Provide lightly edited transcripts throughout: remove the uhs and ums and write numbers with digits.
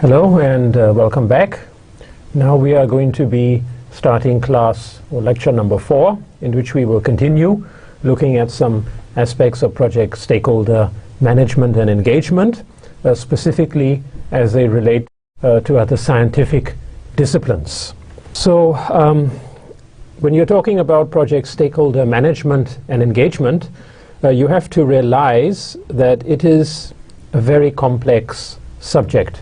Hello and welcome back. Now we are going to be starting class or lecture number 4, in which we will continue looking at some aspects of project stakeholder management and engagement, specifically as they relate to other scientific disciplines. So when you're talking about project stakeholder management and engagement, you have to realize that it is a very complex subject.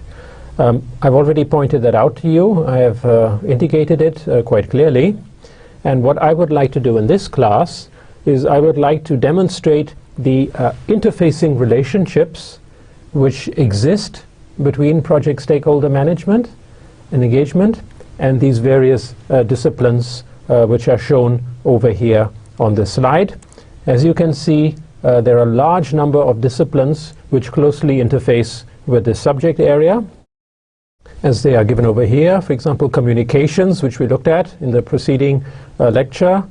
I've already pointed that out to you. I have indicated it quite clearly. And what I would like to do in this class is I would like to demonstrate the interfacing relationships which exist between project stakeholder management and engagement and these various disciplines which are shown over here on this slide. As you can see, there are a large number of disciplines which closely interface with this subject area, as they are given over here. For example, communications, which we looked at in the preceding lecture,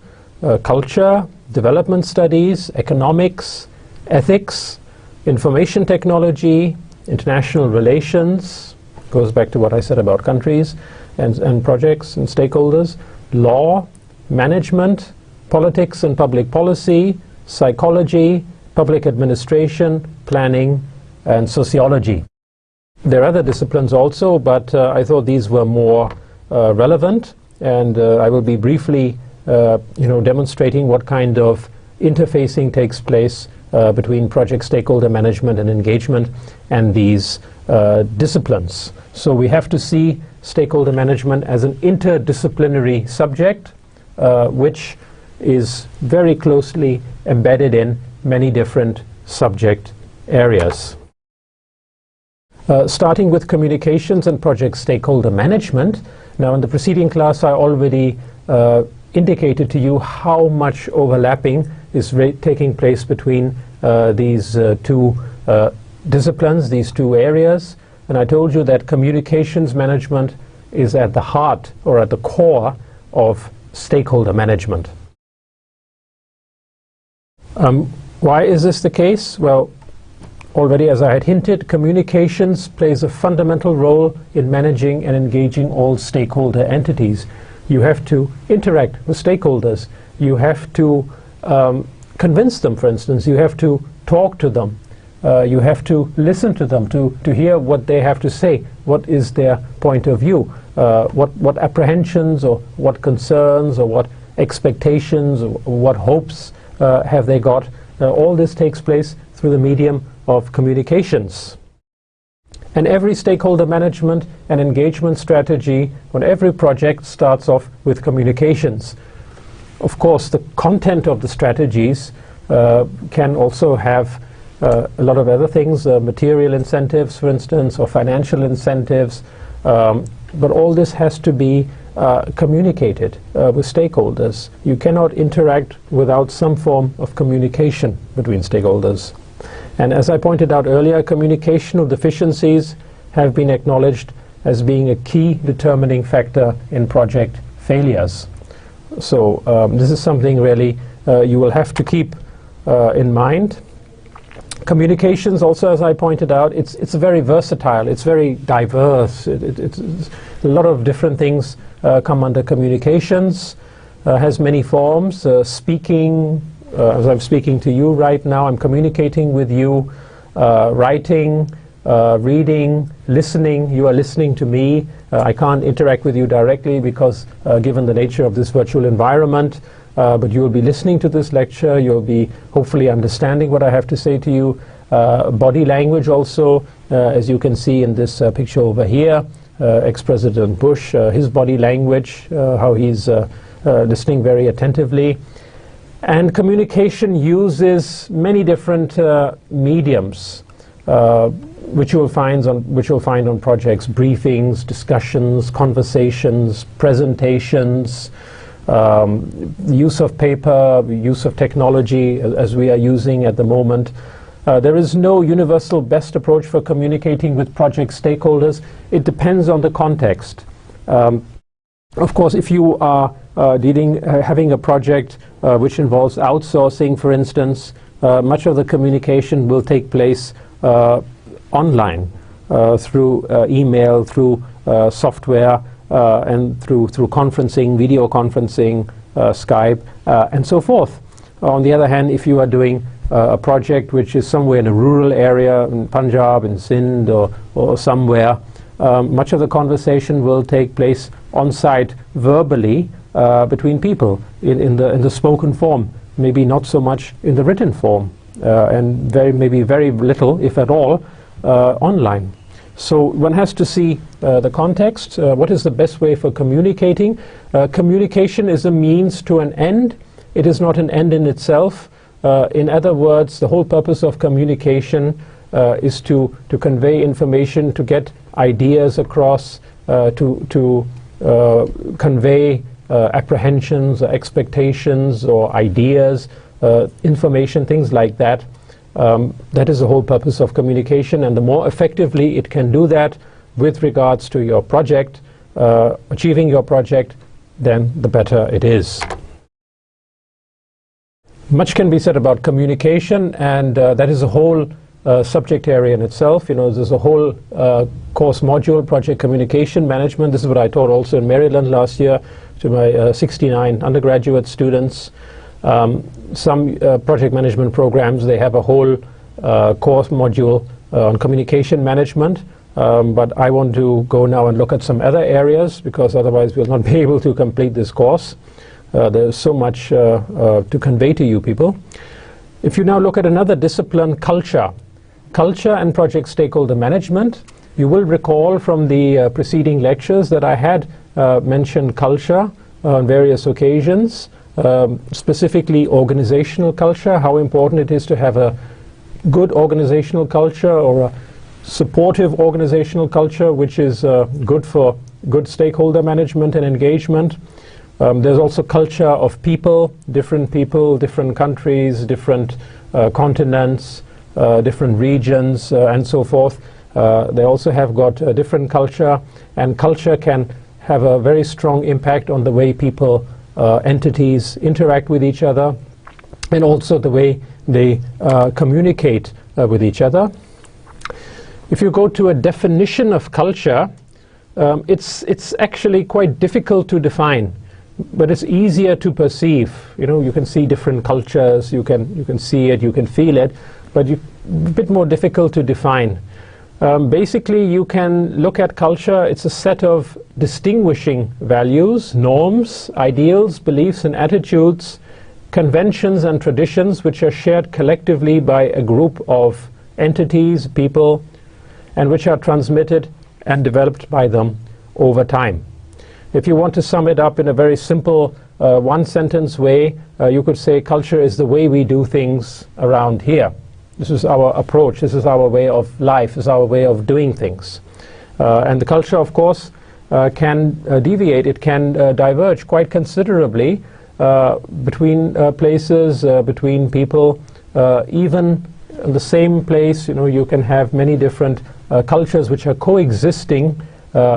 culture, development studies, economics, ethics, information technology, international relations, goes back to what I said about countries and projects and stakeholders, law, management, politics and public policy, psychology, public administration, planning, and sociology. There are other disciplines also, but I thought these were more relevant, and I will be briefly demonstrating what kind of interfacing takes place between project stakeholder management and engagement and these disciplines. So we have to see stakeholder management as an interdisciplinary subject which is very closely embedded in many different subject areas. Starting with communications and project stakeholder management. Now, in the preceding class I already indicated to you how much overlapping is taking place between these two disciplines, these two areas, and I told you that communications management is at the heart or at the core of stakeholder management. Why is this the case? Well, already, as I had hinted, communications plays a fundamental role in managing and engaging all stakeholder entities. You have to interact with stakeholders. You have to convince them, for instance. You have to talk to them. You have to listen to them, to hear what they have to say. What is their point of view? What apprehensions or what concerns or what expectations or what hopes have they got? All this takes place through the medium of communications. And every stakeholder management and engagement strategy on every project starts off with communications. Of course, the content of the strategies can also have a lot of other things, material incentives, for instance, or financial incentives, but all this has to be communicated with stakeholders. You cannot interact without some form of communication between stakeholders. And as I pointed out earlier, communicational deficiencies have been acknowledged as being a key determining factor in project failures. So this is something really you will have to keep in mind. Communications also, as I pointed out, it's very versatile, it's very diverse. It's a lot of different things come under communications, has many forms, speaking, as I'm speaking to you right now, I'm communicating with you, writing, reading, listening, you are listening to me. I can't interact with you directly because given the nature of this virtual environment, but you will be listening to this lecture, you'll be hopefully understanding what I have to say to you. Body language also, as you can see in this picture over here, ex-President Bush, his body language, how he's listening very attentively. And communication uses many different mediums, which you'll find on projects: briefings, discussions, conversations, presentations, use of paper, use of technology, as we are using at the moment. There is no universal best approach for communicating with project stakeholders. It depends on the context. Of course, if you are having a project which involves outsourcing, for instance, much of the communication will take place online. through email, through software, and through conferencing, video conferencing, Skype, and so forth. On the other hand, if you are doing a project which is somewhere in a rural area, in Punjab, in Sindh, or somewhere, much of the conversation will take place on site verbally between people in the spoken form, maybe not so much in the written form, and maybe very little, if at all, online. So one has to see the context. What is the best way for communicating? Communication is a means to an end. It is not an end in itself. In other words, the whole purpose of communication is to convey information, to get ideas across, to convey apprehensions or expectations or ideas, information, things like that. That is the whole purpose of communication, and the more effectively it can do that with regards to your project, achieving your project, then the better it is. Much can be said about communication, and that is a whole subject area in itself. You know, there's a whole course module, Project Communication Management. This is what I taught also in Maryland last year to my 69 undergraduate students. Some project management programs, they have a whole course module on communication management, but I want to go now and look at some other areas, because otherwise we'll not be able to complete this course. There's so much to convey to you people. If you now look at another discipline, culture and project stakeholder management, you will recall from the preceding lectures that I had mentioned culture on various occasions, specifically organizational culture, how important it is to have a good organizational culture, or a supportive organizational culture, which is good for good stakeholder management and engagement. There's also culture of people, different countries, different continents, different regions, and so forth. They also have got a different culture, and culture can have a very strong impact on the way people, entities interact with each other, and also the way they communicate with each other. If you go to a definition of culture, it's actually quite difficult to define, but it's easier to perceive. You know, you can see different cultures, you can see it, you can feel it, but a bit more difficult to define. Basically, you can look at culture, it's a set of distinguishing values, norms, ideals, beliefs and attitudes, conventions and traditions which are shared collectively by a group of entities, people, and which are transmitted and developed by them over time. If you want to sum it up in a very simple one-sentence way, you could say culture is the way we do things around here. This is our approach, this is our way of life, this is our way of doing things. And the culture, of course, can deviate, it can diverge quite considerably between places, between people. Even in the same place, you know, you can have many different cultures which are coexisting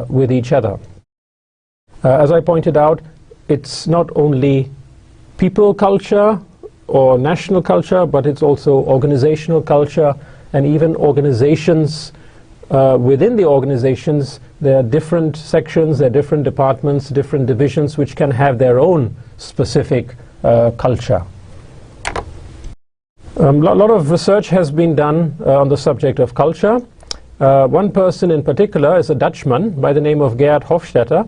with each other. As I pointed out, it's not only people culture or national culture, but it's also organizational culture, and even organizations. Within the organizations, there are different sections, there are different departments, different divisions which can have their own specific culture. A lot of research has been done on the subject of culture. One person in particular is a Dutchman by the name of Gerhard Hofstadter.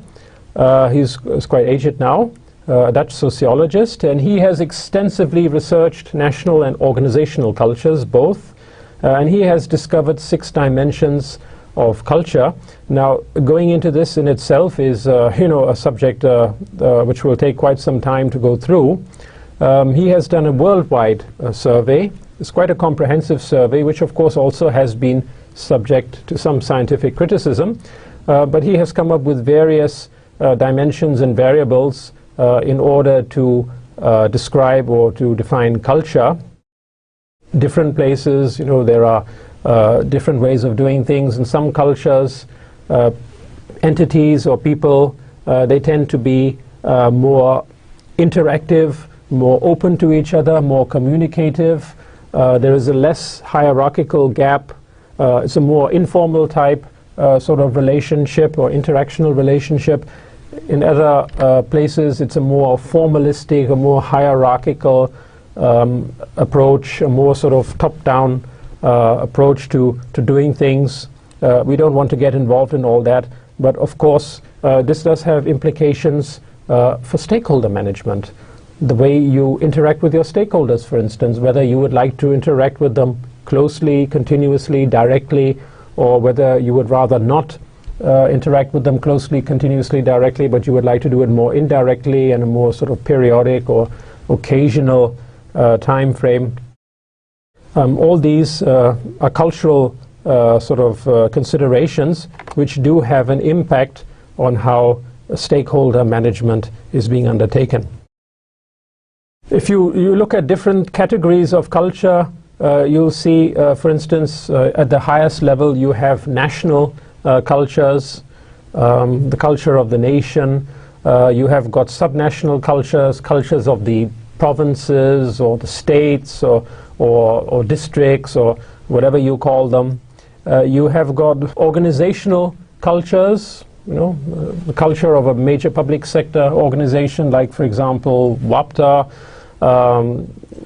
He's quite aged now, a Dutch sociologist, and he has extensively researched national and organizational cultures, both, and he has discovered 6 dimensions of culture. Now, going into this in itself is, a subject which will take quite some time to go through. He has done a worldwide survey. It's quite a comprehensive survey, which of course also has been subject to some scientific criticism, but he has come up with various dimensions and variables in order to describe or to define culture. Different places, there are different ways of doing things. In some cultures, entities or people, they tend to be more interactive, more open to each other, more communicative. There is a less hierarchical gap It's a more informal type sort of relationship or interactional relationship. In other places, it's a more formalistic, a more hierarchical approach, a more sort of top-down approach to doing things. We don't want to get involved in all that, but of course, this does have implications for stakeholder management. The way you interact with your stakeholders, for instance, whether you would like to interact with them closely, continuously, directly, or whether you would rather not interact with them closely, continuously, directly, but you would like to do it more indirectly and a more sort of periodic or occasional time frame. All these are cultural sort of considerations which do have an impact on how stakeholder management is being undertaken. If you look at different categories of culture, you'll see, for instance, at the highest level you have national cultures, the culture of the nation. You have got subnational cultures, cultures of the provinces or the states or districts or whatever you call them. You have got organizational cultures, the culture of a major public sector organization like, for example, WAPTA,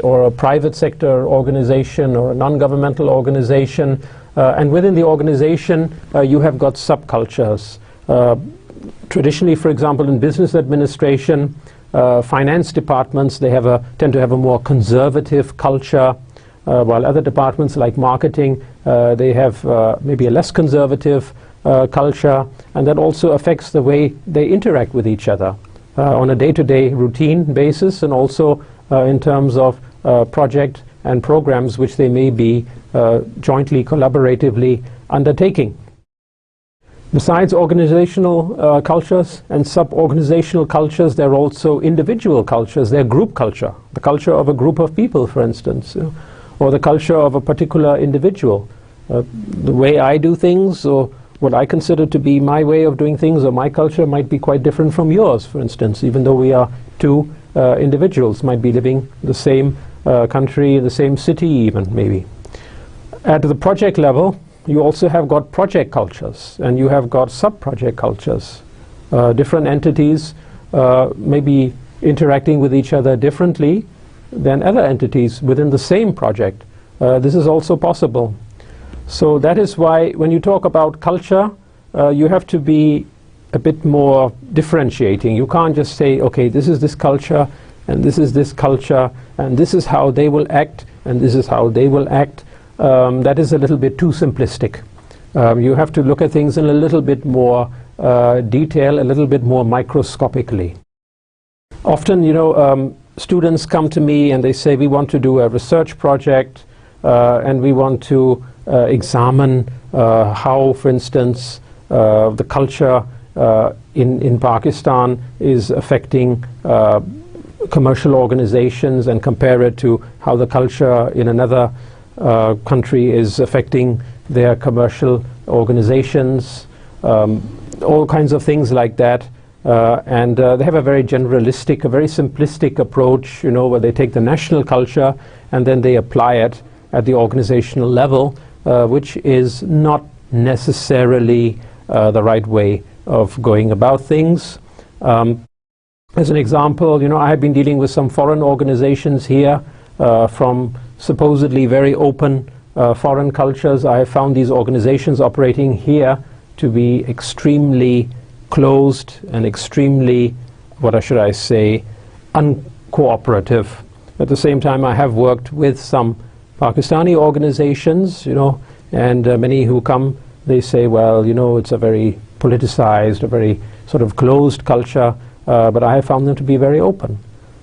or a private sector organization or a non-governmental organization. And within the organization, you have got subcultures. Traditionally, for example, in business administration, finance departments, they tend to have a more conservative culture, while other departments like marketing, they have maybe a less conservative culture, and that also affects the way they interact with each other on a day-to-day routine basis, and also in terms of project and programs which they may be jointly, collaboratively undertaking. Besides organizational cultures and sub-organizational cultures, there are also individual cultures. They're group culture, the culture of a group of people, for instance, or the culture of a particular individual. The way I do things, or what I consider to be my way of doing things, or my culture, might be quite different from yours, for instance, even though we are two individuals, might be living in the same country, the same city even, maybe. At the project level, you also have got project cultures, and you have got sub-project cultures. Different entities may be interacting with each other differently than other entities within the same project. This is also possible. So that is why when you talk about culture, you have to be a bit more differentiating. You can't just say, okay, this is this culture, and this is this culture, and this is how they will act, and this is how they will act. That is a little bit too simplistic. You have to look at things in a little bit more detail, a little bit more microscopically. Often, students come to me and they say, we want to do a research project, and we want to examine how, for instance, the culture in Pakistan is affecting commercial organizations, and compare it to how the culture in another country is affecting their commercial organizations, all kinds of things like that. And they have a very generalistic, a very simplistic approach, where they take the national culture and then they apply it at the organizational level, which is not necessarily the right way of going about things. As an example, I have been dealing with some foreign organizations here from supposedly very open foreign cultures. I have found these organizations operating here to be extremely closed and extremely, what should I say, uncooperative. At the same time, I have worked with some Pakistani organizations, and many who come, they say, well, it's a very politicized, a very sort of closed culture, but I have found them to be very open,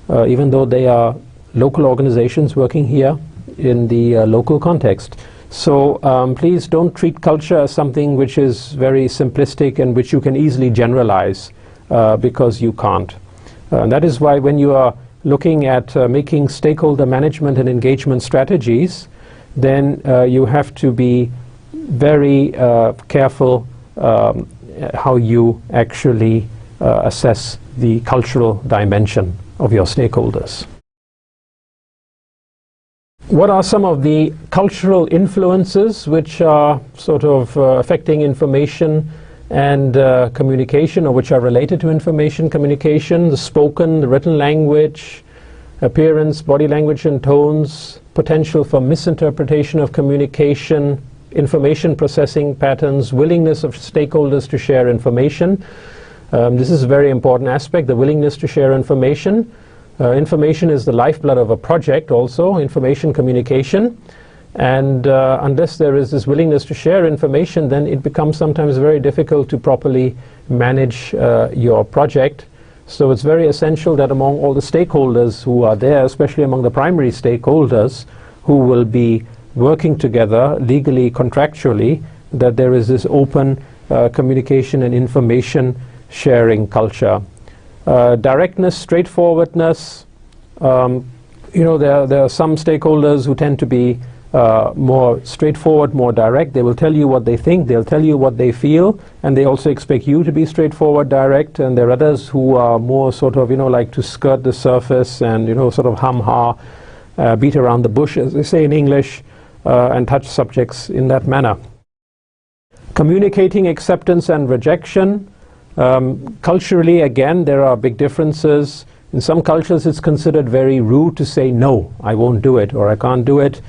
even though they are local organizations working here in the local context. So please don't treat culture as something which is very simplistic and which you can easily generalize, because you can't. And that is why when you are looking at making stakeholder management and engagement strategies, then you have to be very careful how you actually assess the cultural dimension of your stakeholders. What are some of the cultural influences which are sort of affecting information and communication, or which are related to information communication? The spoken, the written language, appearance, body language and tones, potential for misinterpretation of communication, information processing patterns, willingness of stakeholders to share information. This is a very important aspect, the willingness to share information. Information is the lifeblood of a project also, information communication. And unless there is this willingness to share information, then it becomes sometimes very difficult to properly manage your project. So it's very essential that among all the stakeholders who are there, especially among the primary stakeholders who will be working together legally, contractually, that there is this open communication and information sharing culture. Directness, straightforwardness. There are some stakeholders who tend to be more straightforward, more direct. They will tell you what they think, they'll tell you what they feel, and they also expect you to be straightforward, direct. And there are others who are more sort of, like to skirt the surface and, sort of hum-ha, beat around the bush, as they say in English, and touch subjects in that manner. Communicating acceptance and rejection. Culturally, again, there are big differences. In some cultures, it's considered very rude to say, no, I won't do it, or I can't do it.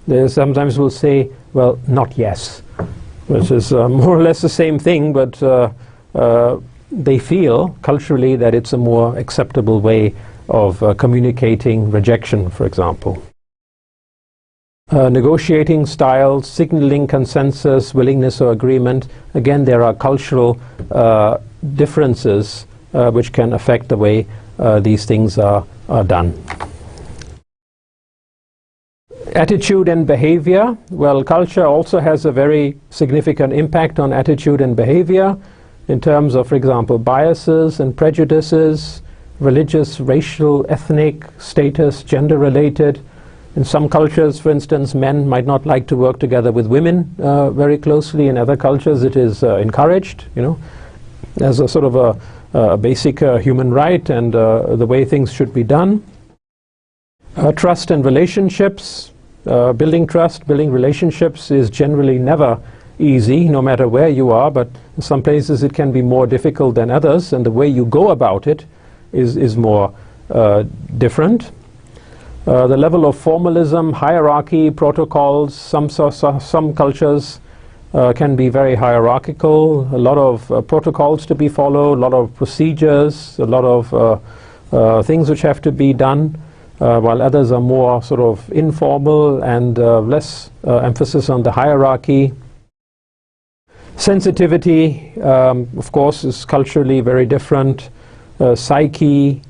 They sometimes will say, well, not yes, which is more or less the same thing, but they feel culturally that it's a more acceptable way of communicating rejection, for example. Negotiating styles, signaling consensus, willingness or agreement. Again, there are cultural differences which can affect the way these things are done. Attitude and behavior. Well, culture also has a very significant impact on attitude and behavior in terms of, for example, biases and prejudices, religious, racial, ethnic, status, gender-related. In some cultures, for instance, men might not like to work together with women very closely. In other cultures, it is encouraged, as a sort of a basic human right and the way things should be done. Trust and relationships. Building trust, building relationships is generally never easy, no matter where you are, but in some places it can be more difficult than others, and the way you go about it is more different. The level of formalism, hierarchy, protocols, some cultures can be very hierarchical, a lot of protocols to be followed, a lot of procedures, a lot of things which have to be done, while others are more sort of informal and less emphasis on the hierarchy. Sensitivity, of course, is culturally very different. Psyche,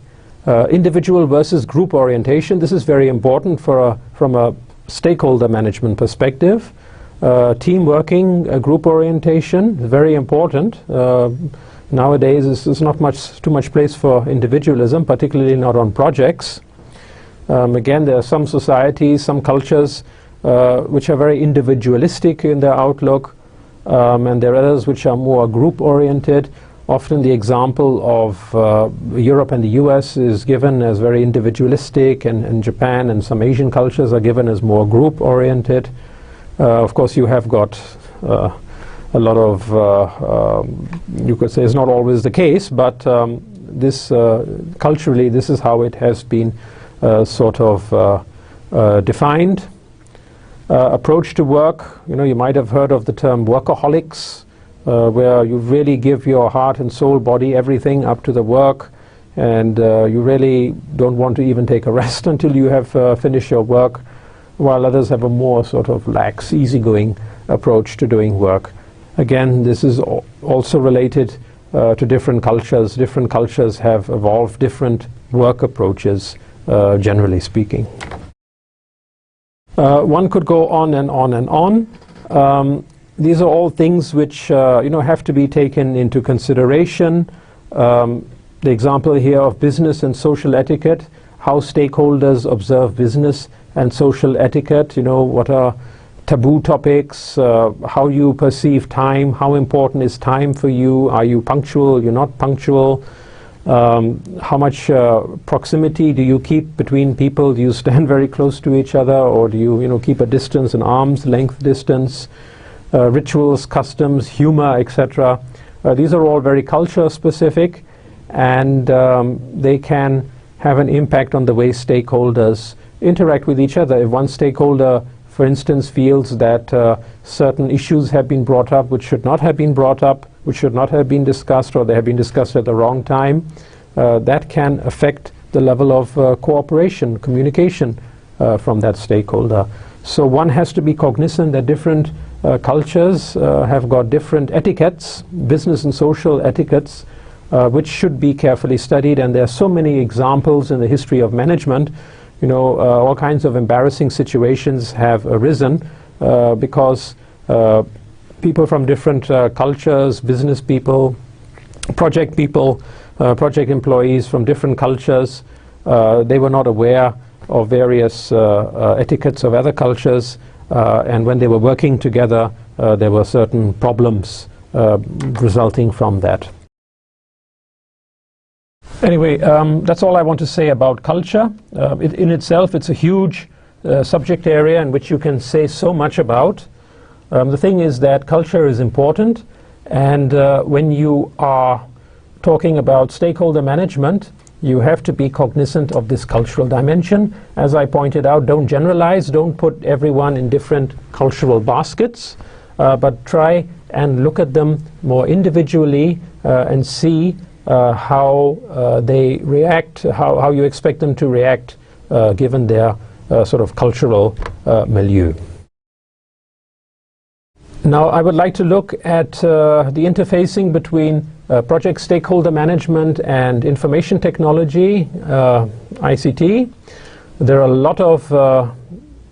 individual versus group orientation. This is very important from a stakeholder management perspective. Team working, group orientation, very important. Nowadays, there's not too much place for individualism, particularly not on projects. Again, there are some societies, some cultures which are very individualistic in their outlook, and there are others which are more group-oriented. Often the example of Europe and the US is given as very individualistic, and Japan and some Asian cultures are given as more group-oriented. Of course, you have got a lot of, you could say it's not always the case, but this culturally, this is how it has been sort of defined. Approach to work, you might have heard of the term workaholics, where you really give your heart and soul, body, everything up to the work, and you really don't want to even take a rest until you have finished your work, while others have a more sort of lax, easygoing approach to doing work. Again, this is also related to different cultures. Different cultures have evolved different work approaches, generally speaking. One could go on and on and on. These are all things which have to be taken into consideration. The example here of business and social etiquette, how stakeholders observe business and social etiquette, what are taboo topics, how you perceive time, how important is time for you, are you punctual, you're not punctual, How much proximity do you keep between people? Do you stand very close to each other, or do you, keep a distance, an arm's length distance? Rituals, customs, humor, etc. These are all very culture specific, and they can have an impact on the way stakeholders interact with each other. If one stakeholder, for instance, feels that certain issues have been brought up which should not have been brought up, which should not have been discussed, or they have been discussed at the wrong time, that can affect the level of cooperation, communication from that stakeholder. So one has to be cognizant that different cultures have got different etiquettes, business and social etiquettes, which should be carefully studied. And there are so many examples in the history of management. All kinds of embarrassing situations have arisen because people from different cultures, business people, project employees from different cultures, they were not aware of various etiquettes of other cultures, and when they were working together, there were certain problems resulting from that. Anyway, that's all I want to say about culture. In itself, it's a huge subject area in which you can say so much about. The thing is that culture is important, and when you are talking about stakeholder management, you have to be cognizant of this cultural dimension. As I pointed out, don't generalize, don't put everyone in different cultural baskets, but try and look at them more individually and see how they react, how you expect them to react given their sort of cultural milieu. Now I would like to look at the interfacing between project stakeholder management and information technology, ICT. There are a lot of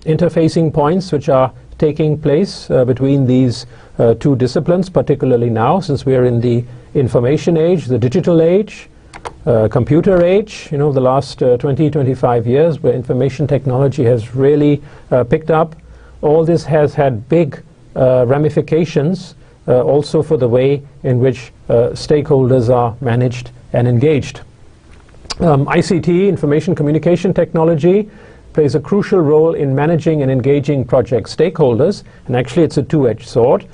interfacing points which are taking place between these two disciplines, particularly now, since we are in the information age, the digital age, computer age, the last 20-25 years where information technology has really picked up. All this has had big ramifications also for the way in which stakeholders are managed and engaged. ICT, information communication technology, plays a crucial role in managing and engaging project stakeholders, and actually it's a two-edged sword.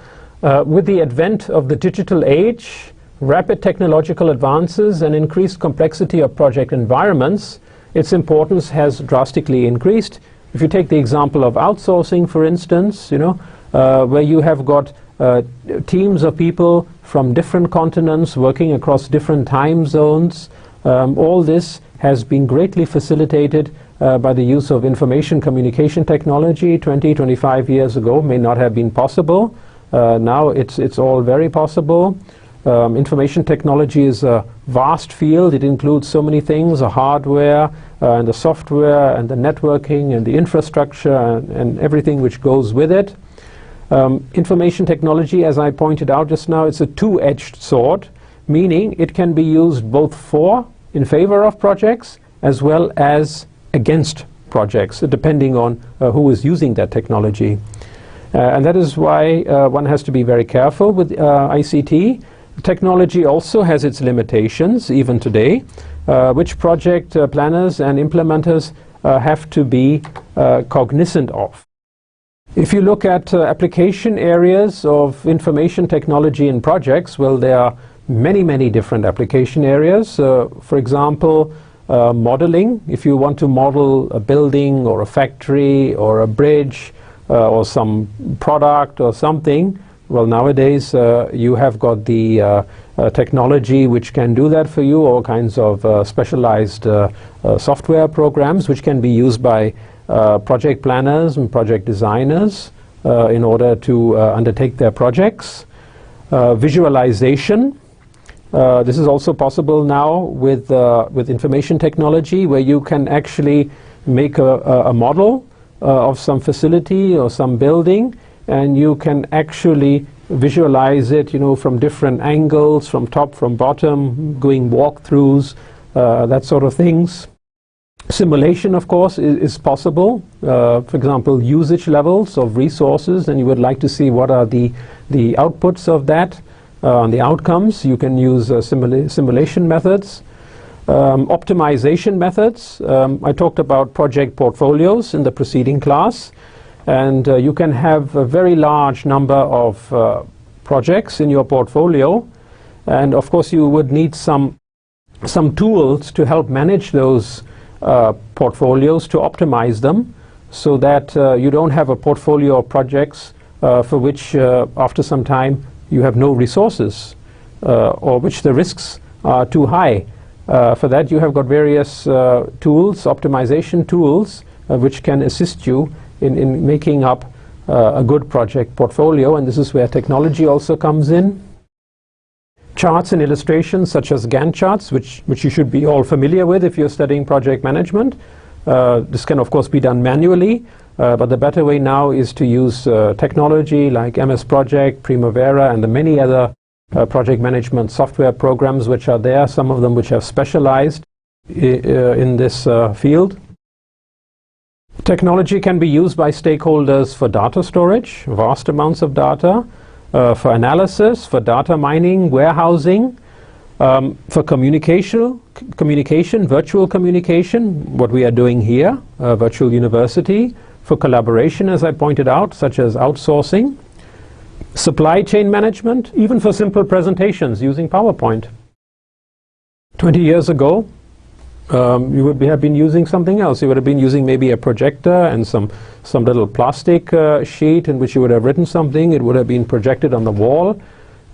With the advent of the digital age, rapid technological advances and increased complexity of project environments, its importance has drastically increased. If you take the example of outsourcing, for instance, where you have got teams of people from different continents working across different time zones, all this has been greatly facilitated by the use of information communication technology. 20-25 years ago may not have been possible. Now it's all very possible. Information technology is a vast field. It includes so many things, the hardware and the software and the networking and the infrastructure and everything which goes with it. Information technology, as I pointed out just now, it's a two-edged sword, meaning it can be used both in favor of projects as well as against projects, depending on who is using that technology. And that is why one has to be very careful with ICT. Technology also has its limitations, even today, which project planners and implementers have to be cognizant of. If you look at application areas of information technology in projects, well, there are many different application areas. For example, modeling. If you want to model a building or a factory or a bridge or some product or something, well, nowadays you have got the technology which can do that for you, all kinds of specialized software programs which can be used by project planners and project designers in order to undertake their projects. Visualization. This is also possible now with information technology, where you can actually make a model of some facility or some building, and you can actually visualize it, from different angles, from top, from bottom, doing walkthroughs, that sort of things. Simulation, of course, is possible. For example, usage levels of resources, and you would like to see what are the outputs of that, the outcomes. You can use simulation methods. Optimization methods. I talked about project portfolios in the preceding class, and you can have a very large number of projects in your portfolio, and of course you would need some tools to help manage those portfolios, to optimize them, so that you don't have a portfolio of projects for which after some time you have no resources, or which the risks are too high. For that you have got various tools, optimization tools, which can assist you in making up a good project portfolio, and this is where technology also comes in. Charts and illustrations such as Gantt charts, which you should be all familiar with if you're studying project management. This can of course be done manually, but the better way now is to use technology like MS Project, Primavera, and the many other project management software programs which are there, some of them which have specialized in this field. Technology can be used by stakeholders for data storage, vast amounts of data, for analysis, for data mining, warehousing, for communication, virtual communication, what we are doing here, virtual university, for collaboration, as I pointed out, such as outsourcing, supply chain management, even for simple presentations using PowerPoint. 20 years ago, you would have been using something else. You would have been using maybe a projector and some little plastic sheet in which you would have written something. It would have been projected on the wall.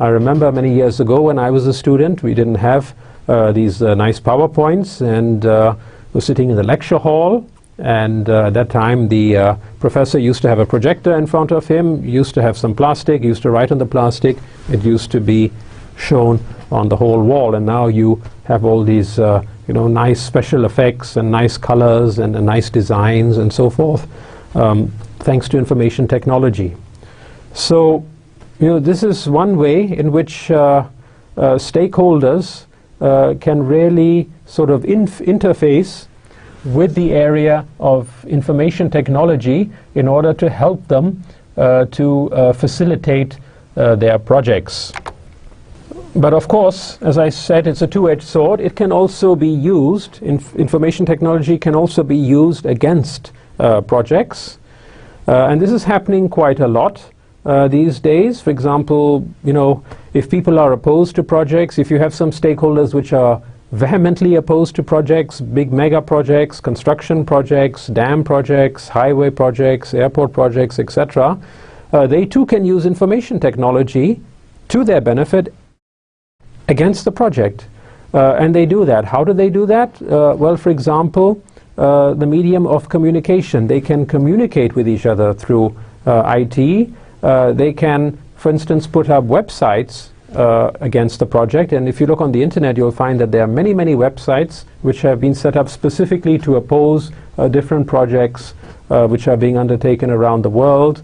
I remember many years ago when I was a student, we didn't have these nice PowerPoints, and was sitting in the lecture hall, and at that time the professor used to have a projector in front of him, used to have some plastic, used to write on the plastic. It used to be shown on the whole wall, and now you have all these nice special effects and nice colors and nice designs and so forth, thanks to information technology. So this is one way in which stakeholders can really sort of interface with the area of information technology in order to help them to facilitate their projects. But of course, as I said, it's a two-edged sword. It can also be used, information technology can also be used against projects. And this is happening quite a lot these days. For example, if people are opposed to projects, if you have some stakeholders which are vehemently opposed to projects, big mega projects, construction projects, dam projects, highway projects, airport projects, etc., they too can use information technology to their benefit against the project. And they do that. How do they do that? Well, for example, the medium of communication. They can communicate with each other through IT. They can, for instance, put up websites against the project, and if you look on the internet you'll find that there are many websites which have been set up specifically to oppose different projects which are being undertaken around the world.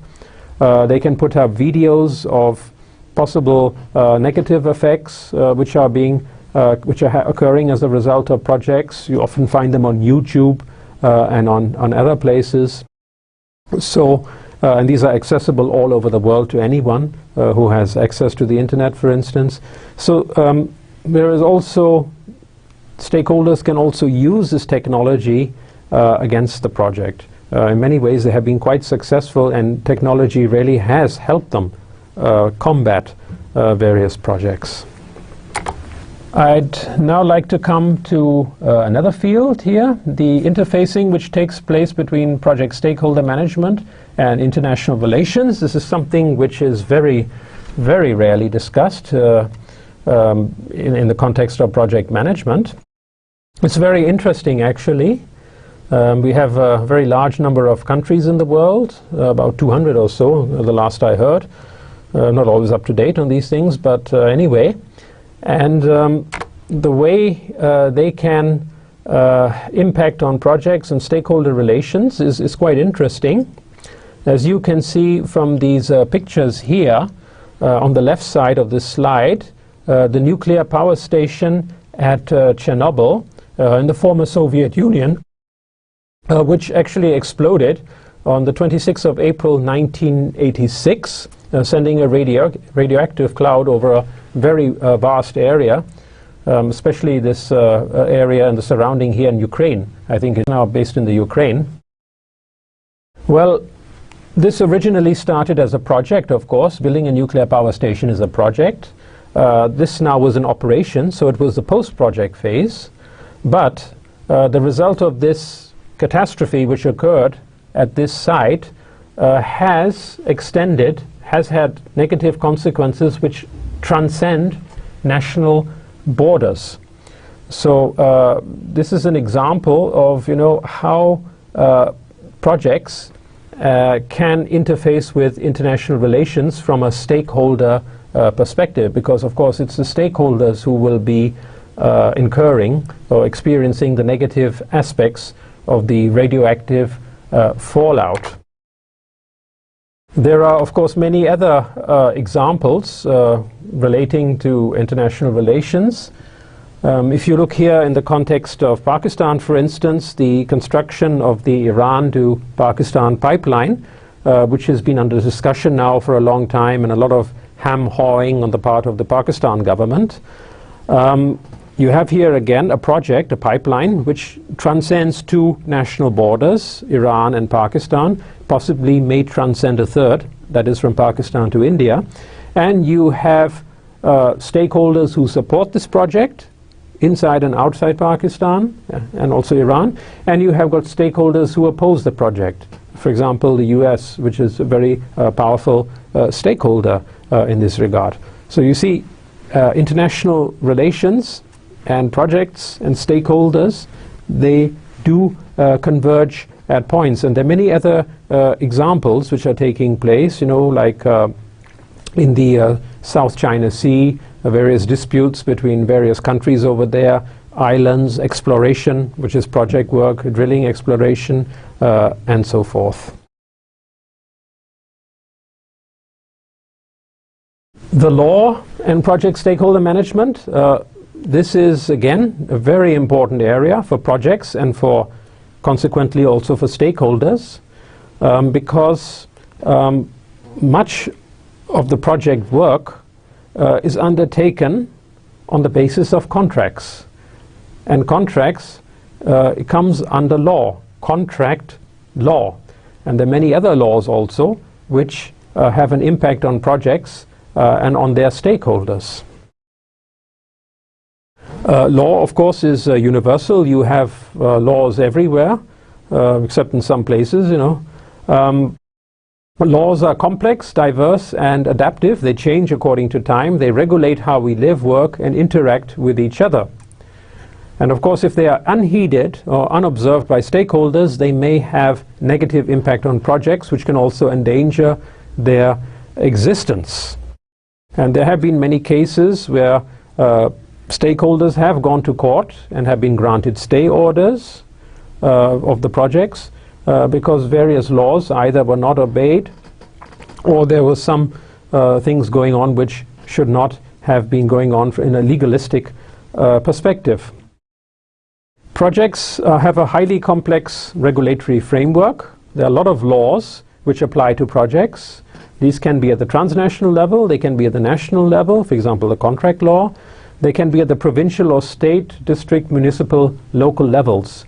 They can put up videos of possible negative effects which are occurring as a result of projects. You often find them on YouTube and on other places. So and these are accessible all over the world to anyone who has access to the internet, for instance. So there is also, stakeholders can also use this technology against the project. In many ways they have been quite successful, and technology really has helped them combat various projects. I'd now like to come to another field here, the interfacing which takes place between project stakeholder management and international relations. This is something which is very rarely discussed in the context of project management. It's very interesting, actually. We have a very large number of countries in the world, about 200 or so, the last I heard. Not always up to date on these things, but anyway. And the way they can impact on projects and stakeholder relations is quite interesting. As you can see from these pictures here, on the left side of this slide, the nuclear power station at Chernobyl in the former Soviet Union, which actually exploded on the 26th of April 1986, sending a radioactive cloud over a very vast area. especially this area and the surrounding here in Ukraine. I think it's now based in the Ukraine. Well, this originally started as a project, of course. Building a nuclear power station is a project. This now was in operation, so it was the post-project phase. But the result of this catastrophe which occurred at this site has had negative consequences which transcend national borders. So this is an example of, how projects can interface with international relations from a stakeholder perspective, because of course it's the stakeholders who will be incurring or experiencing the negative aspects of the radioactive fallout. There are, of course, many other examples relating to international relations. If you look here in the context of Pakistan, for instance, the construction of the Iran to Pakistan pipeline, which has been under discussion now for a long time, and a lot of ham-hawing on the part of the Pakistan government. You have here again a project, a pipeline, which transcends two national borders, Iran and Pakistan, possibly may transcend a third, that is from Pakistan to India. And you have stakeholders who support this project, inside and outside Pakistan, and also Iran. And you have got stakeholders who oppose the project. For example, the US, which is a very powerful stakeholder in this regard. So you see, international relations and projects and stakeholders, they do converge at points. And there are many other examples which are taking place, like in the South China Sea, various disputes between various countries over there, islands, exploration, which is project work, drilling exploration, and so forth. The law and project stakeholder management, this is again a very important area for projects and for consequently also for stakeholders, because much of the project work is undertaken on the basis of contracts. And contracts, it comes under law, contract law. And there are many other laws also which have an impact on projects and on their stakeholders. Law, of course, is universal. You have laws everywhere, except in some places, Laws are complex, diverse, and adaptive. They change according to time. They regulate how we live, work, and interact with each other. And of course, if they are unheeded or unobserved by stakeholders, they may have negative impact on projects, which can also endanger their existence. And there have been many cases where stakeholders have gone to court and have been granted stay orders of the projects because various laws either were not obeyed or there were some things going on which should not have been going on in a legalistic perspective. Projects have a highly complex regulatory framework. There are a lot of laws which apply to projects. These can be at the transnational level, they can be at the national level, for example the contract law. They can be at the provincial or state, district, municipal, local levels.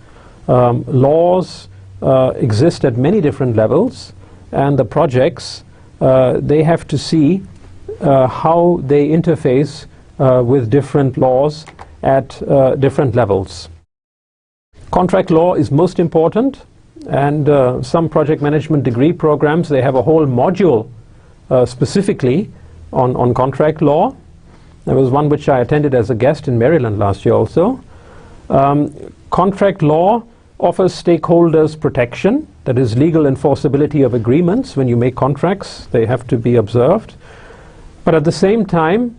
Laws exist at many different levels, and the projects, they have to see how they interface with different laws at different levels. Contract law is most important, and some project management degree programs, they have a whole module specifically on contract law. There was one which I attended as a guest in Maryland last year also. Contract law offers stakeholders protection, that is legal enforceability of agreements. When you make contracts, they have to be observed. But at the same time,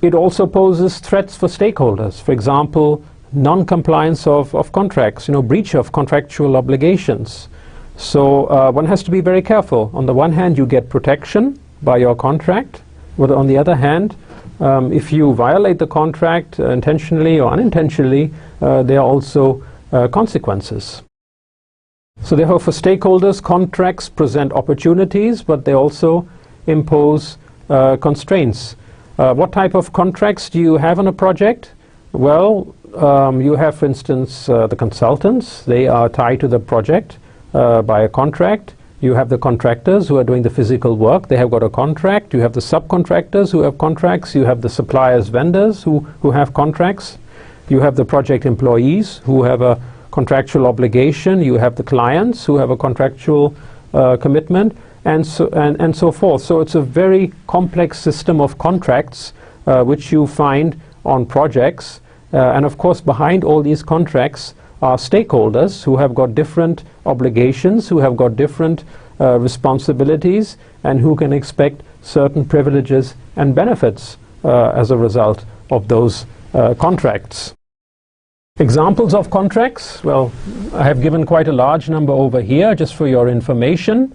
it also poses threats for stakeholders. For example, non-compliance of contracts, breach of contractual obligations. So one has to be very careful. On the one hand, you get protection by your contract, but on the other hand, if you violate the contract intentionally or unintentionally, there are also consequences. So therefore, for stakeholders, contracts present opportunities, but they also impose constraints. What type of contracts do you have on a project? Well, you have, for instance, the consultants. They are tied to the project by a contract. You have the contractors who are doing the physical work. They have got a contract. You have the subcontractors who have contracts. You have the suppliers, vendors who have contracts. You have the project employees who have a contractual obligation. You have the clients who have a contractual commitment, and so forth. So it's a very complex system of contracts which you find on projects. And of course, behind all these contracts are stakeholders who have got different obligations, who have got different responsibilities, and who can expect certain privileges and benefits as a result of those contracts. Examples of contracts, well, I have given quite a large number over here just for your information.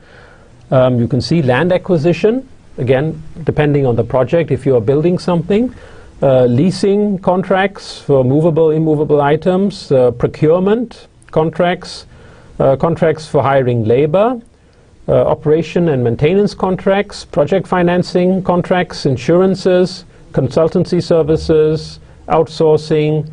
You can see land acquisition, again, depending on the project, if you are building something. Leasing contracts for movable, immovable items, procurement contracts, contracts for hiring labor, operation and maintenance contracts, project financing contracts, insurances, consultancy services, outsourcing,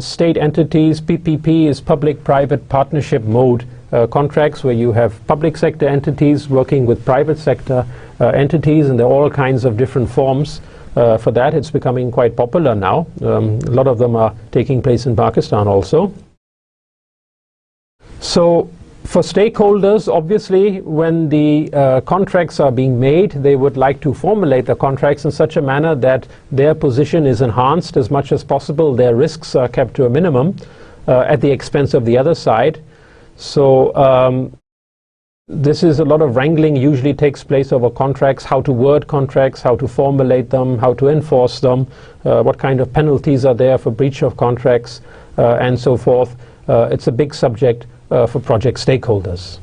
state entities. PPP is public-private partnership mode contracts, where you have public sector entities working with private sector entities, and there are all kinds of different forms for that. It's becoming quite popular now. A lot of them are taking place in Pakistan also. So for stakeholders, obviously, when the contracts are being made, they would like to formulate the contracts in such a manner that their position is enhanced as much as possible, their risks are kept to a minimum at the expense of the other side. So this is a lot of wrangling usually takes place over contracts, how to word contracts, how to formulate them, how to enforce them, what kind of penalties are there for breach of contracts, and so forth. It's a big subject for project stakeholders.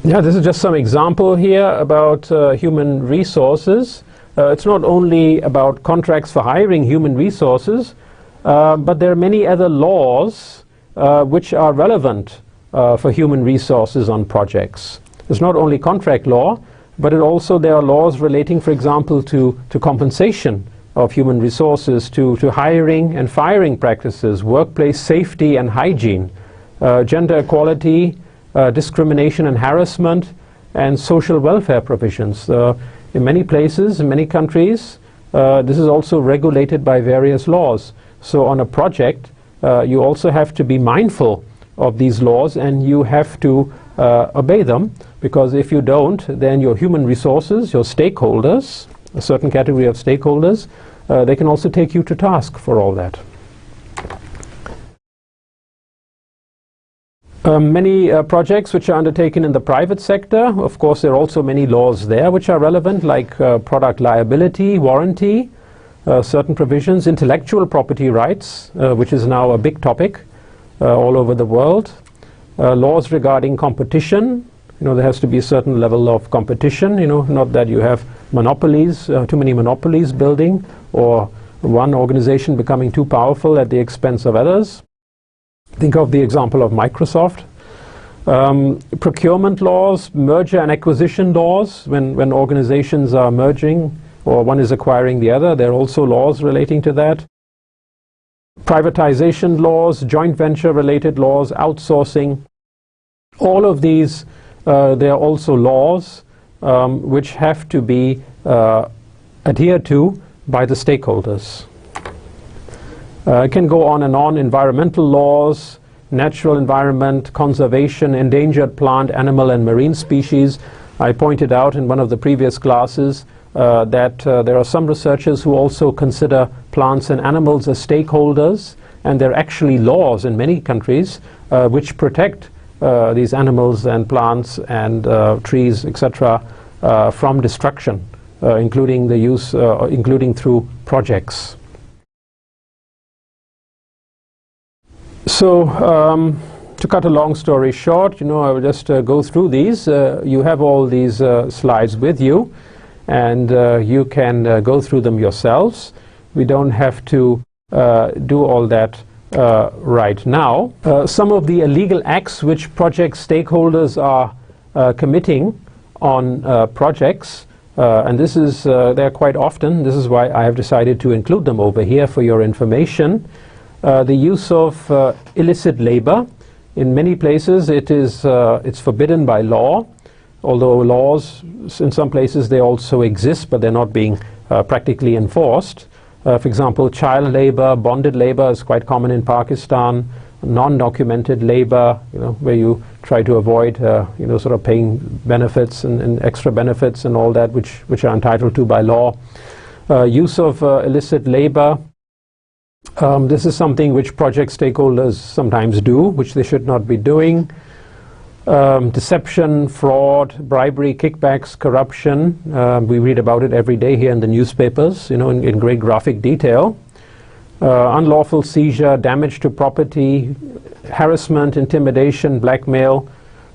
Yeah, this is just some example here about human resources. It's not only about contracts for hiring human resources, but there are many other laws which are relevant for human resources on projects. It's not only contract law, but there are laws relating, for example, to compensation of human resources, to hiring and firing practices, workplace safety and hygiene, gender equality, discrimination and harassment, and social welfare provisions. In many places, in many countries, this is also regulated by various laws. So on a project, you also have to be mindful of these laws, and you have to obey them, because if you don't, then your human resources, your stakeholders, a certain category of stakeholders, they can also take you to task for all that. Many projects which are undertaken in the private sector, of course there are also many laws there which are relevant, like product liability, warranty, certain provisions, intellectual property rights, which is now a big topic all over the world, laws regarding competition. There has to be a certain level of competition, not that you have monopolies, too many monopolies building, or one organization becoming too powerful at the expense of others. Think of the example of Microsoft. Procurement laws, merger and acquisition laws, when organizations are merging or one is acquiring the other, there are also laws relating to that. Privatization laws, joint venture related laws, outsourcing, all of these, there are also laws which have to be adhered to by the stakeholders. It can go on and on. Environmental laws, natural environment, conservation, endangered plant, animal and marine species. I pointed out in one of the previous classes that there are some researchers who also consider plants and animals as stakeholders, and there are actually laws in many countries which protect these animals and plants and trees, etc., from destruction, including the use, including through projects. So, to cut a long story short, I will just go through these. You have all these slides with you, and you can go through them yourselves. We don't have to do all that right now. Some of the illegal acts which project stakeholders are committing on projects And this is, they're quite often, this is why I have decided to include them over here for your information. The use of illicit labor. In many places it's forbidden by law, although laws, in some places they also exist, but they're not being practically enforced. For example, child labor, bonded labor is quite common in Pakistan. Non-documented labor, where you try to avoid, sort of paying benefits and extra benefits and all that, which are entitled to by law. Use of illicit labor. This is something which project stakeholders sometimes do, which they should not be doing. Deception, fraud, bribery, kickbacks, corruption. We read about it every day here in the newspapers, in great graphic detail. Unlawful seizure, damage to property, harassment, intimidation, blackmail.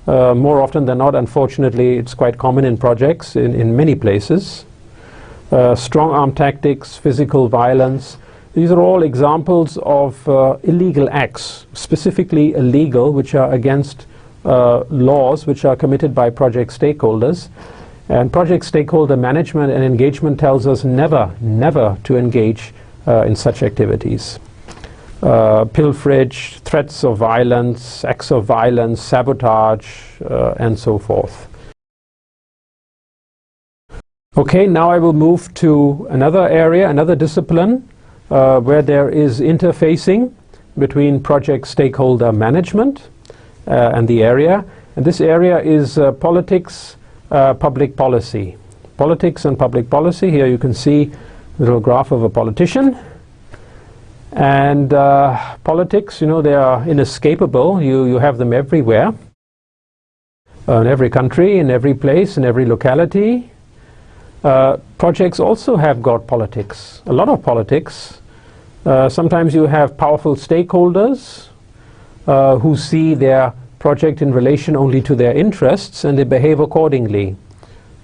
More often than not, unfortunately, it's quite common in projects in many places. Strong arm tactics, physical violence. These are all examples of illegal acts, specifically illegal, which are against laws which are committed by project stakeholders. And project stakeholder management and engagement tells us never to engage in such activities. Pilferage, threats of violence, acts of violence, sabotage, and so forth. Okay, now I will move to another area, another discipline, where there is interfacing between project stakeholder management and the area. And this area is politics, public policy. Politics and public policy. Here you can see a little graph of a politician. And politics, they are inescapable. You have them everywhere. In every country, in every place, in every locality. Projects also have got politics, a lot of politics. Sometimes you have powerful stakeholders who see their project in relation only to their interests, and they behave accordingly.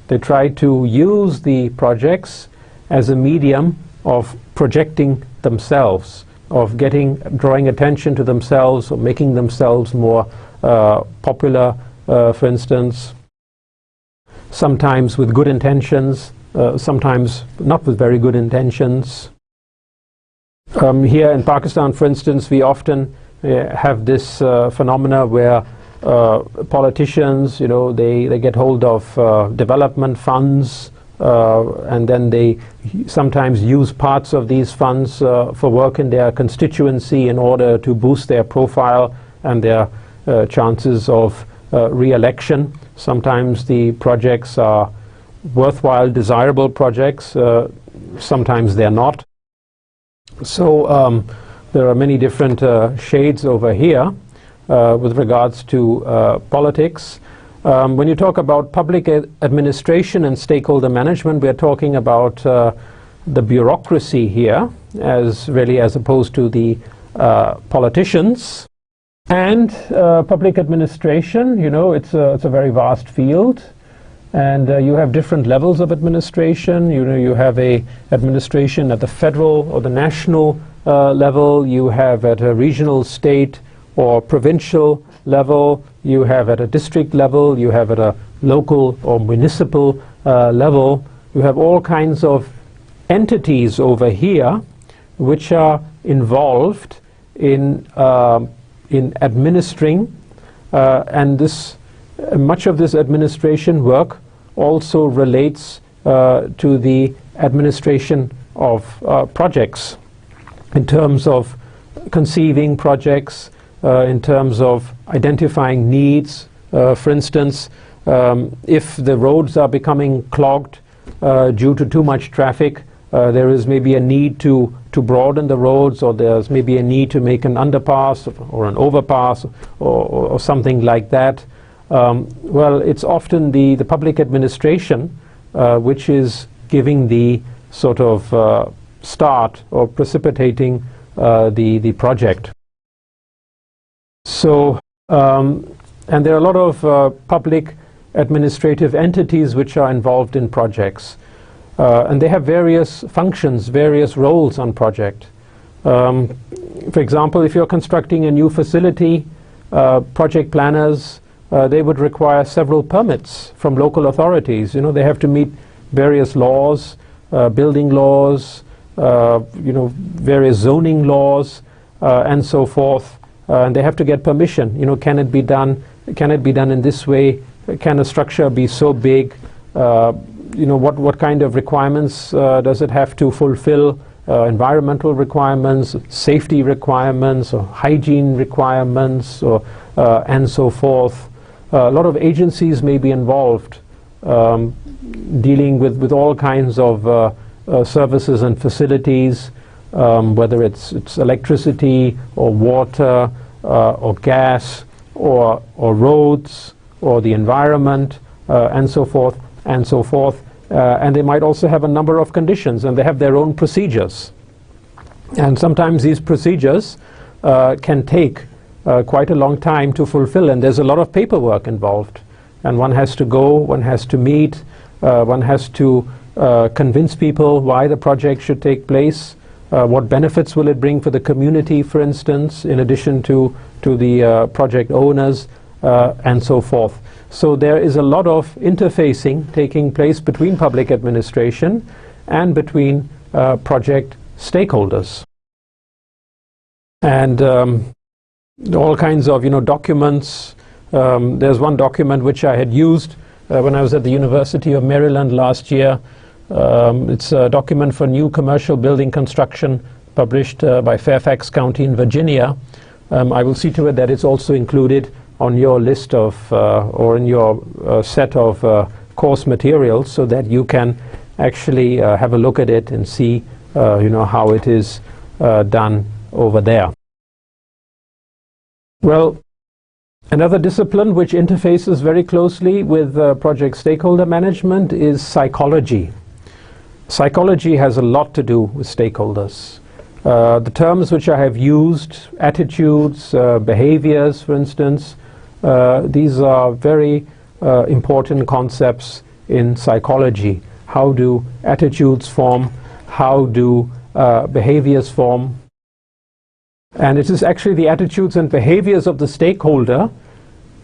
They try to use the projects as a medium of projecting themselves, of drawing attention to themselves, or making themselves more popular, for instance. Sometimes with good intentions, sometimes not with very good intentions. Here in Pakistan, for instance, we often have this phenomena where politicians, they get hold of development funds, and then they sometimes use parts of these funds for work in their constituency in order to boost their profile and their chances of re-election. Sometimes the projects are worthwhile, desirable projects. Sometimes they're not. So there are many different shades over here with regards to politics. When you talk about public administration and stakeholder management, we're talking about the bureaucracy here, as opposed to the politicians. And public administration, it's a very vast field, and you have different levels of administration. You have a administration at the federal or the national level. You have at a regional, state, or provincial level. You have at a district level. You have at a local or municipal level. You have all kinds of entities over here which are involved in administering, and much of this administration work also relates to the administration of projects, in terms of conceiving projects, in terms of identifying needs. For instance, if the roads are becoming clogged due to too much traffic, there is maybe a need to broaden the roads, or there's maybe a need to make an underpass or an overpass or something like that. Well, it's often the public administration which is giving the sort of start or precipitating the project. So, and there are a lot of public administrative entities which are involved in projects. And they have various functions, various roles on project. For example, if you're constructing a new facility, project planners, they would require several permits from local authorities. They have to meet various laws, building laws, various zoning laws, and so forth. And they have to get permission. Can it be done? Can it be done in this way? Can a structure be so big? What kind of requirements does it have to fulfill? Environmental requirements, safety requirements, or hygiene requirements, and so forth. A lot of agencies may be involved, dealing with all kinds of services and facilities, whether it's electricity or water or gas or roads or the environment, and so forth and so forth. And they might also have a number of conditions, and they have their own procedures. And sometimes these procedures can take quite a long time to fulfill, and there's a lot of paperwork involved. And one has to go, one has to meet, one has to convince people why the project should take place, what benefits will it bring for the community, for instance, in addition to the project owners, and so forth. So there is a lot of interfacing taking place between public administration and between project stakeholders. And all kinds of documents. There's one document which I had used when I was at the University of Maryland last year. It's a document for new commercial building construction published by Fairfax County in Virginia. I will see to it that it's also included on your list of or in your set of course materials, so that you can actually have a look at it and see how it is done over there. Well, another discipline which interfaces very closely with project stakeholder management is psychology. Psychology has a lot to do with stakeholders. The terms which I have used, attitudes, behaviors, for instance, these are very important concepts in psychology. How do attitudes form? How do behaviors form? And it is actually the attitudes and behaviors of the stakeholder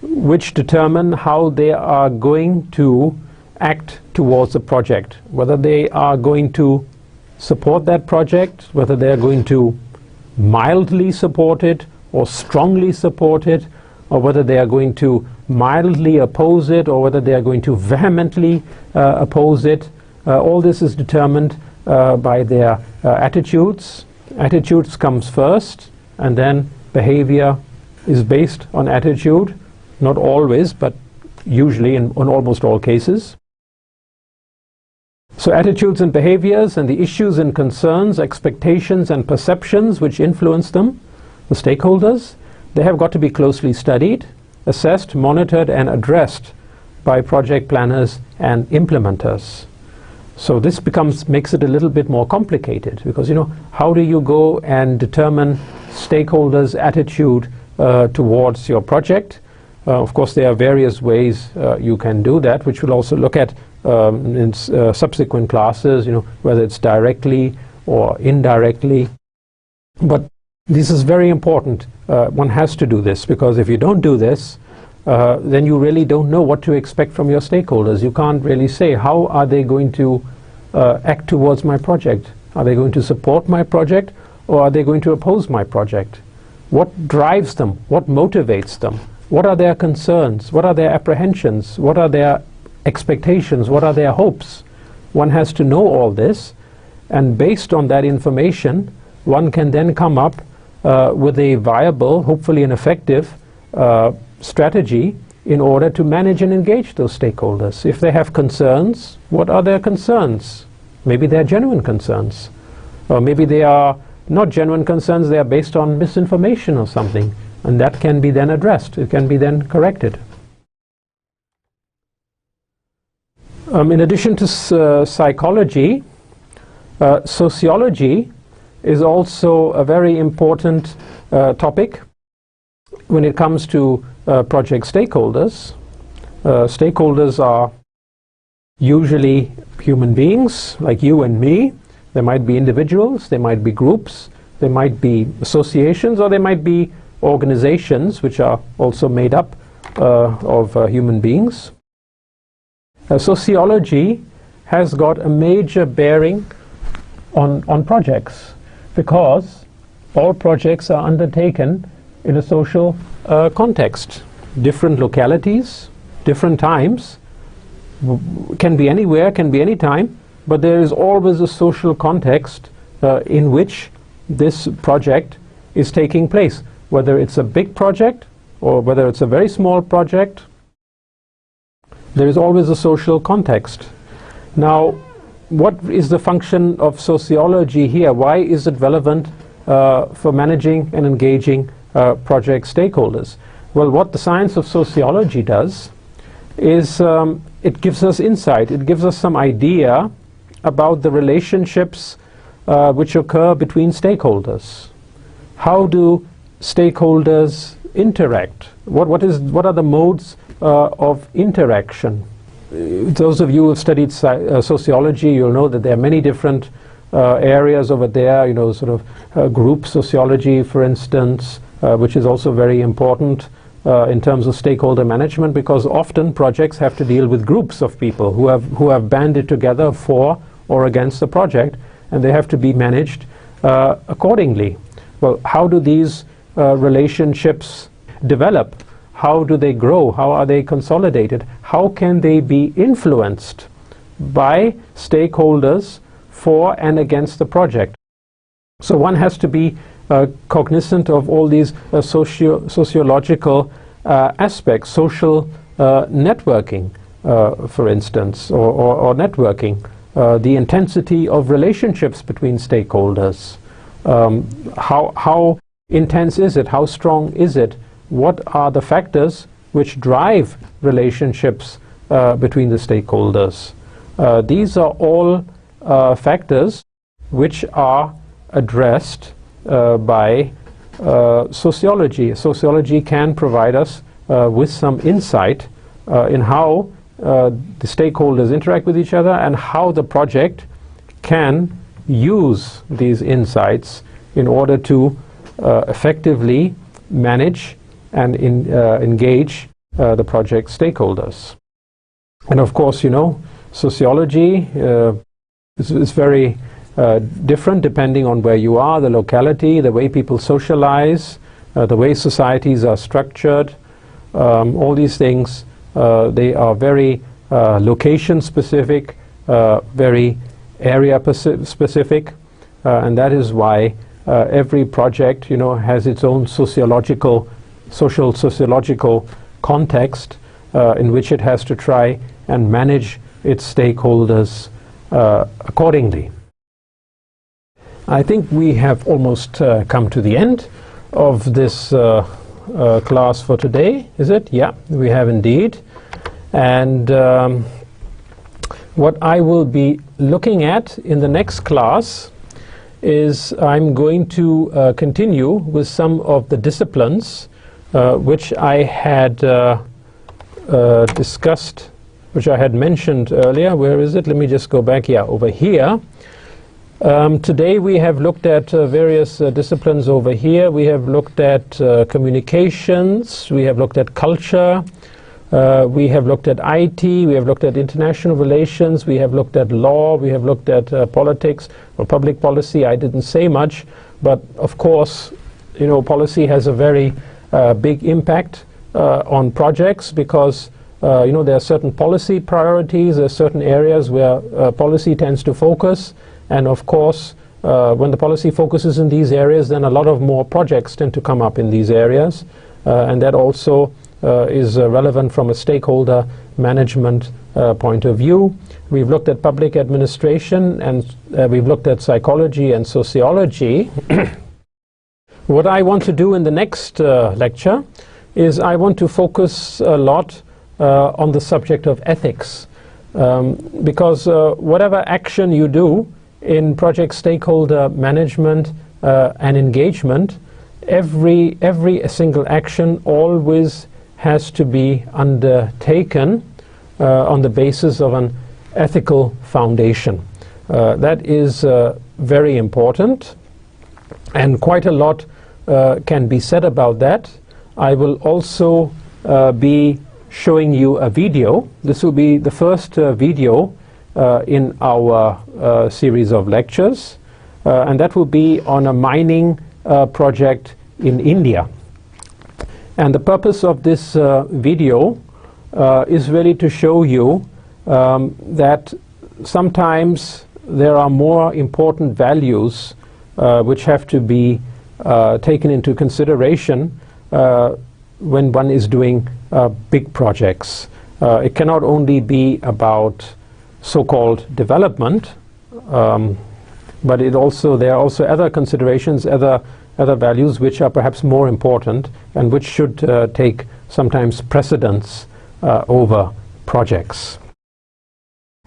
which determine how they are going to act towards the project, whether they are going to support that project, whether they are going to mildly support it or strongly support it, or whether they are going to mildly oppose it, or whether they are going to vehemently oppose it. All this is determined by their attitudes. Attitudes comes first, and then behavior is based on attitude. Not always, but usually in almost all cases. So attitudes and behaviors and the issues and concerns, expectations and perceptions which influence them, the stakeholders, they have got to be closely studied, assessed, monitored and addressed by project planners and implementers. So this makes it a little bit more complicated, because how do you go and determine stakeholders' attitude towards your project? Of course, there are various ways you can do that, which we'll also look at in subsequent classes, whether it's directly or indirectly. But this is very important. One has to do this, because if you don't do this, then you really don't know what to expect from your stakeholders. You can't really say, how are they going to act towards my project? Are they going to support my project, or are they going to oppose my project? What drives them? What motivates them? What are their concerns? What are their apprehensions? What are their expectations? What are their hopes? One has to know all this, and based on that information, one can then come up with a viable, hopefully an effective strategy in order to manage and engage those stakeholders. If they have concerns, what are their concerns? Maybe they are genuine concerns, or maybe they are not genuine concerns, they are based on misinformation or something, and that can be then addressed, it can be then corrected. In addition to psychology, sociology is also a very important topic when it comes to project stakeholders. Stakeholders are usually human beings like you and me. There might be individuals, there might be groups, there might be associations, or there might be organizations which are also made up of human beings. Sociology has got a major bearing on projects, because all projects are undertaken in a social context. Different localities, different times, can be anywhere, can be any time, but there is always a social context in which this project is taking place. Whether it's a big project or whether it's a very small project, there is always a social context. Now, what is the function of sociology here? Why is it relevant for managing and engaging project stakeholders? Well, what the science of sociology does is it gives us insight, it gives us some idea about the relationships which occur between stakeholders. How do stakeholders interact? What are the modes of interaction? Those of you who have studied sociology, you'll know that there are many different areas over there, you know, sort of group sociology, for instance, which is also very important in terms of stakeholder management, because often projects have to deal with groups of people who have banded together for or against the project, and they have to be managed accordingly. Well, how do these relationships develop? How do they grow? How are they consolidated? How can they be influenced by stakeholders for and against the project? So one has to be cognizant of all these sociological aspects, social networking, for instance, or networking, the intensity of relationships between stakeholders. How intense is it? How strong is it? What are the factors which drive relationships between the stakeholders? These are all factors which are addressed by sociology. Sociology can provide us with some insight in how the stakeholders interact with each other and how the project can use these insights in order to effectively manage and engage the project stakeholders. And of course, you know, sociology is very different depending on where you are, the locality, the way people socialize, the way societies are structured. All these things, they are very location specific, very area specific, and that is why every project, you know, has its own sociological context in which it has to try and manage its stakeholders accordingly. I think we have almost come to the end of this class for today, is it? Yeah, we have indeed. And what I will be looking at in the next class is I'm going to continue with some of the disciplines which I had discussed, which I had mentioned earlier. Where is it? Let me just go back. Yeah, over here. Today we have looked at various disciplines over here. We have looked at communications, we have looked at culture, we have looked at IT, we have looked at international relations, we have looked at law, we have looked at politics or public policy. I didn't say much, but of course, you know, policy has a very big impact on projects, because you know, there are certain policy priorities, there are certain areas where policy tends to focus, and of course when the policy focuses in these areas, then a lot of more projects tend to come up in these areas, and that also is relevant from a stakeholder management point of view. We've looked at public administration, and we've looked at psychology and sociology. What I want to do in the next lecture is I want to focus a lot on the subject of ethics, because whatever action you do in project stakeholder management and engagement, every single action always has to be undertaken on the basis of an ethical foundation. That is very important, and quite a lot can be said about that. I will also be showing you a video. This will be the first video in our series of lectures, and that will be on a mining project in India. And the purpose of this video is really to show you that sometimes there are more important values which have to be taken into consideration when one is doing big projects. It cannot only be about so-called development, but there are also other considerations, other values which are perhaps more important and which should take sometimes precedence over projects.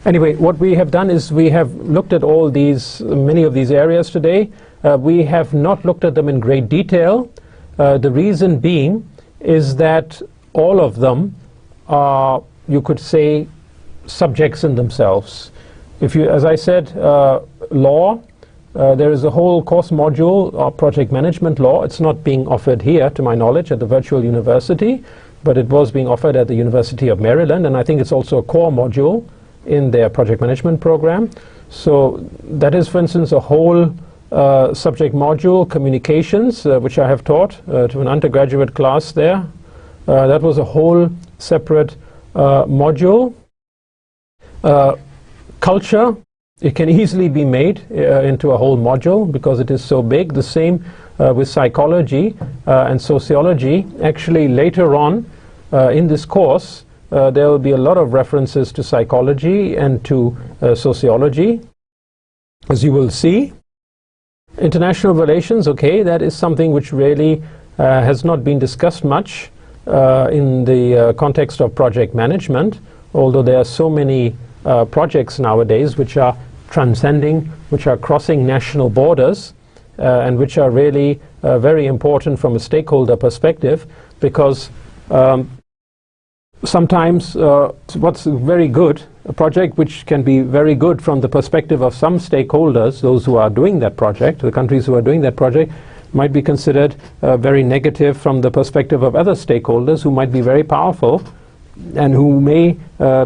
Anyway, what we have done is we have looked at many of these areas today. We have not looked at them in great detail. The reason being is that all of them are, you could say, subjects in themselves. As I said, law, there is a whole course module of project management law. It's not being offered here, to my knowledge, at the virtual university, but it was being offered at the University of Maryland, and I think it's also a core module in their project management program. So that is, for instance, a whole subject module, communications, which I have taught to an undergraduate class there. That was a whole separate module. Culture, it can easily be made into a whole module because it is so big. The same with psychology and sociology. Actually, later on in this course, there will be a lot of references to psychology and to sociology, as you will see. International relations, okay, that is something which really has not been discussed much in the context of project management, although there are so many projects nowadays which are transcending, which are crossing national borders, and which are really very important from a stakeholder perspective, because sometimes what's very good, a project which can be very good from the perspective of some stakeholders, those who are doing that project, the countries who are doing that project, might be considered very negative from the perspective of other stakeholders who might be very powerful and who may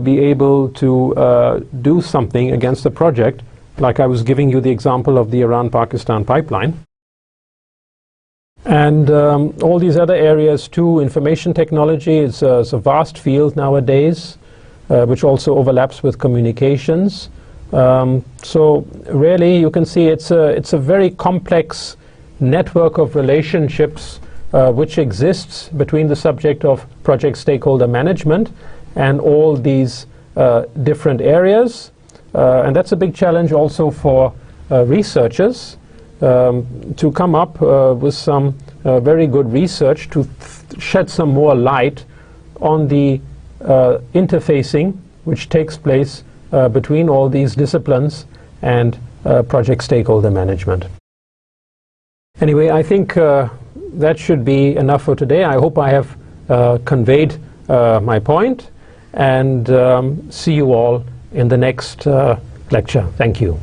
be able to do something against the project, like I was giving you the example of the Iran-Pakistan pipeline. And all these other areas too, information technology is a vast field nowadays, which also overlaps with communications. So really you can see it's a very complex network of relationships which exists between the subject of project stakeholder management and all these different areas. And that's a big challenge also for researchers to come up with some very good research to shed some more light on the interfacing which takes place between all these disciplines and project stakeholder management. Anyway, I think that should be enough for today. I hope I have conveyed my point, and see you all in the next lecture. Thank you.